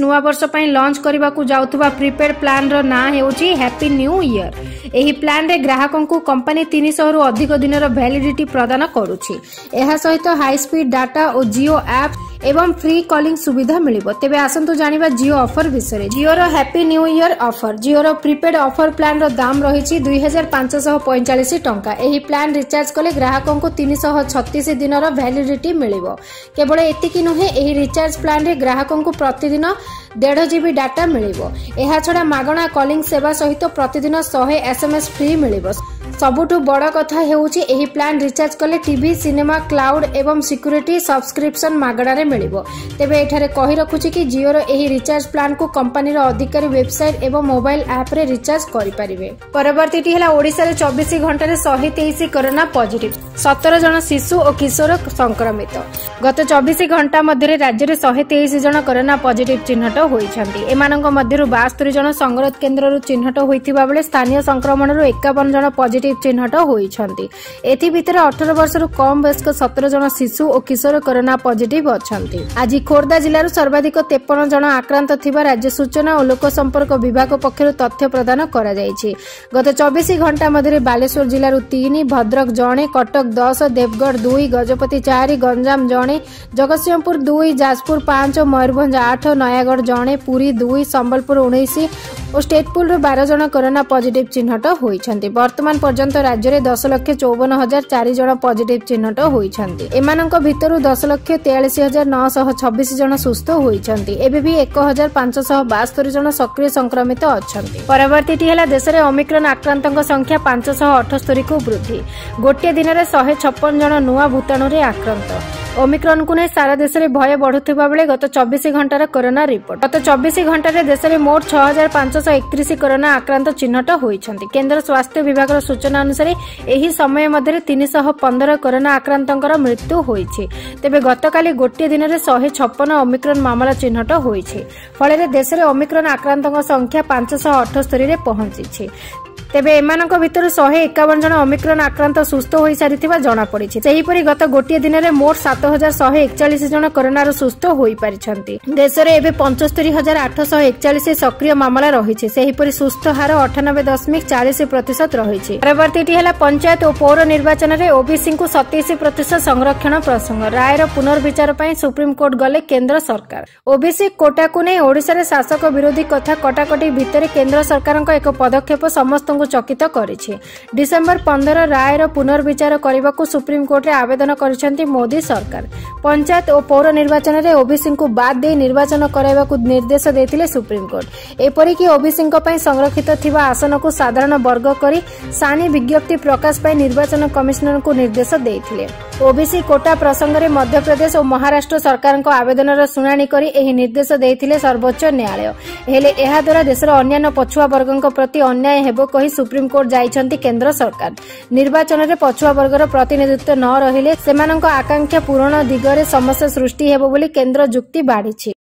नुआ वर्ष ପାଇଁ लॉन्च करबाकू जाउथबा प्रीपेड प्लान रो ना हेउची हैप्पी न्यू ईयर। एही प्लान रे ग्राहकों को कंपनी 300 रु अधिक दिन वैलिडिटी प्रदान करुछि। एहा सहित हाई स्पीड डाटा और जियो ऐप एवं फ्री कॉलिंग सुविधा मिलिबो। तेबे आसंतु जानिबा जियो ऑफर विषय। जियो रो हैप्पी न्यू ईयर ऑफर। जियो रो प्रीपेड ऑफर प्लान रो दाम रहिछि 2545 टंका। एही प्लान रिचार्ज कले ग्राहकों को 336 दिन रो वैलिडिटी मिलिबो। केवल एतिकी नुहे, एही रिचार्ज प्लान रे ग्राहकों को प्रतिदिन 1.5 GB डाटा मिलिबो। एहा छडा मागणा कॉलिंग सेवा सहित प्रतिदिन 100 SMS फ्री मिलिबो। सबुठु बड़ कथा हेउची एही प्लान रिचार्ज कले टीवी, सिनेमा, क्लाउड एवं सिक्यूरिटी सब्सक्रिप्शन मागणा रे मिलिबो। तेबे एठारे कहि रखुची कि जियो रो एही रिचार्ज प्लान को कंपनी रो अधिकारी वेबसाइट एवं मोबाइल ऐप रे रिचार्ज करि परिबे। परवर्तीटी हला ओडिसा रे 24 घंटा रे 123 कोरोना पॉजिटिव, 17 जन शिशु और किशोर संक्रमित। गत 24 घंटा मध्ये राज्य रे 123 जन कोरोना पॉजिटिव चिन्हट होइछन्ती। एमानंक मध्यरु 72 जन संगरोध केन्द्र रु चिन्हट होइथिबा बेले स्थानीय संक्रमण रु 51 जन पॉजिटिव चिन्हट होइछन्ती। एथि भितर 18 वर्ष रु कम वयस्क 17 जन शिशु और किशोर कोरोना पॉजिटिव अछन्ती। आज खोर्धा जिल्ला सर्वाधिक 53 जन आक्रांत थिबा राज्य सूचना और लोक संपर्क विभाग पक्षरु तथ्य प्रदान करा जायछि। गत 24 घंटा मध्ये बालेश्वर जिल्ला 3, भद्रक जणे, कटक 10, देवगढ़ 2, गजपति 4, गंजाम जणे, जगतसिंहपुर 2, जाजपुर 5, मयूरभंज 8, नयागढ़ जणे, पुरी 2, संबलपुर 19 और स्टेटपुल 12 जन कोरोना पॉजिटिव चिन्हट होइछन्ती। वर्तमान पर्यंत राज्य में 10,54,004 जन पॉजिटिव चिन्हट होइछन्ती। एमानंक भितरु 10,43,926 जन सुस्थ होइछन्ती। एबे भी 1,572 जन सक्रिय संक्रमित अछन्ती। परवर्तीटी हला देश में ओमिक्रॉन आक्रांतक संख्या 578 को वृद्धि। गोटे दिन में 156 जन नुआ भूताणु रे आक्रांत। ओमिक्रॉन को नहीं सारा देश में भय बढ़ुवा बेले गत 24 घंटार कोरोना रिपोर्ट। गत 24 घंटे देश में मोट 6,531 कोरोना आक्रांत चिन्हट होइछन्ती। केंद्र स्वास्थ्य विभाग सूचना अनुसार एही समय मध्य 315 कोरोना आक्रांतंकर मृत्यु होइछि। तेबे गतकाली गोटे दिन में 156 ओमिक्रॉन मामला चिन्हट होइछि। फल देश में ओमिक्रॉन आक्रांतक संख्या 578 रे पहुंची। तेबे एमानक भितर 151 जन ओमिक्रॉन आक्रांत सुस्थ होई सारिथिबा जणा पड़िछि। सेहिपरि गत गोटे दिन में मोट 7,141 जन कोरोना सुस्थ होई पारिछन्ती। देश में एबे 75,841 सक्रिय मामला रहिछि। सेहिपरि सुस्थ हार 98.40% रहिछि। परवर्तीटी हला पंचायत और पौर निर्वाचन रे ओबीसी को 27% संरक्षण प्रसंग। रायर पुनर्विचार पई सुप्रीम कोर्ट गले केंद्र सरकार। ओबीसी कोटा को नै ओडिसा रे शासक विरोधी कथा कटाकटी भितर केंद्र सरकारक एक पदक्षेप समस्त चकित करिछि। डिसेंबर 15 रायर पुनर्विचार करने सुप्रीम कोर्ट रे आवेदन करिसेंती मोदी सरकार। पंचायत और पौर निर्वाचन रे ओबीसी को बाद दे निर्वाचन कराइबाकू निर्देश देथिले सुप्रीम कोर्ट। एपरिकी ओबीसी पई संरक्षित थिबा आसन को साधारण वर्ग करी सानी विज्ञप्ति प्रकाश पई निर्वाचन कमिशनर को निर्देश देथिले। ओबीसी कोटा प्रसंग रे मध्य प्रदेश और महाराष्ट्र सरकार आवेदन शुणाणी करी एही निर्देश देथिले सर्वोच्च न्यायालय। हेले एहा द्वारा देशर अन्य पछुआ वर्गक प्रति अन्याय हेबो कही सुप्रीम कोर्ट जाइछन्ती केंद्र सरकार। निर्वाचन रे पछुआ वर्गर प्रतिनिधित्व न रहिले सेमानक आकांक्षा पूरण दिगरे समस्या सृष्टि हेबो बोली केंद्र जुक्ति बाढिछि।